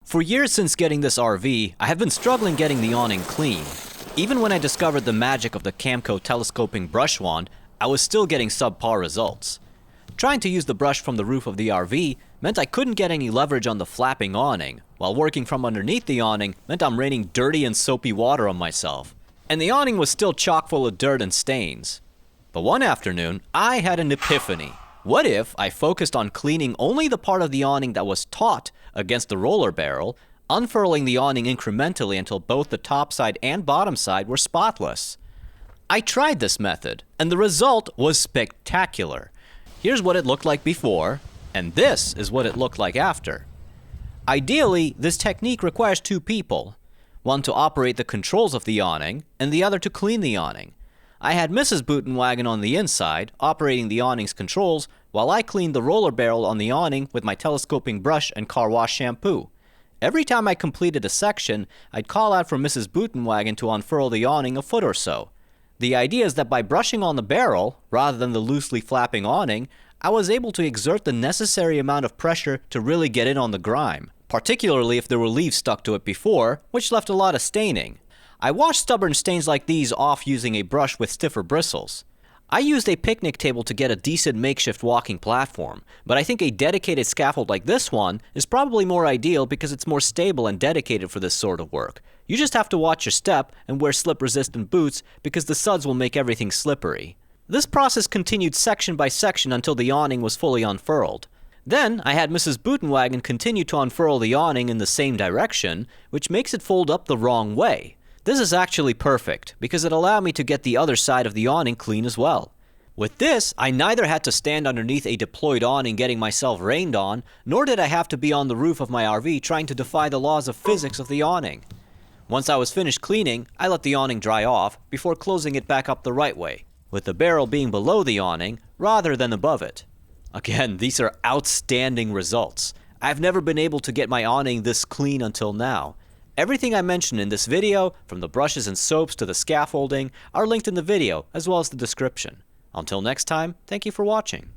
For years since getting this RV, I have been struggling getting the awning clean. Even when I discovered the magic of the Camco telescoping brush wand, I was still getting subpar results. Trying to use the brush from the roof of the RV meant I couldn't get any leverage on the flapping awning, while working from underneath the awning meant I'm raining dirty and soapy water on myself. And the awning was still chock full of dirt and stains. But one afternoon, I had an epiphany. What if I focused on cleaning only the part of the awning that was taut against the roller barrel, unfurling the awning incrementally until both the top side and bottom side were spotless? I tried this method, and the result was spectacular. Here's what it looked like before, and this is what it looked like after. Ideally, this technique requires two people, one to operate the controls of the awning, and the other to clean the awning. I had Mrs. Bootenwagen on the inside, operating the awning's controls, while I cleaned the roller barrel on the awning with my telescoping brush and car wash shampoo. Every time I completed a section, I'd call out for Mrs. Bootenwagen to unfurl the awning a foot or so. The idea is that by brushing on the barrel, rather than the loosely flapping awning, I was able to exert the necessary amount of pressure to really get in on the grime, particularly if there were leaves stuck to it before, which left a lot of staining. I washed stubborn stains like these off using a brush with stiffer bristles. I used a picnic table to get a decent makeshift walking platform, but I think a dedicated scaffold like this one is probably more ideal because it's more stable and dedicated for this sort of work. You just have to watch your step and wear slip-resistant boots because the suds will make everything slippery. This process continued section by section until the awning was fully unfurled. Then, I had Mrs. Bootenwagen continue to unfurl the awning in the same direction, which makes it fold up the wrong way. This is actually perfect, because it allowed me to get the other side of the awning clean as well. With this, I neither had to stand underneath a deployed awning getting myself rained on, nor did I have to be on the roof of my RV trying to defy the laws of physics of the awning. Once I was finished cleaning, I let the awning dry off before closing it back up the right way, with the barrel being below the awning rather than above it. Again, these are outstanding results. I've never been able to get my awning this clean until now. Everything I mentioned in this video, from the brushes and soaps to the scaffolding, are linked in the video as well as the description. Until next time, thank you for watching.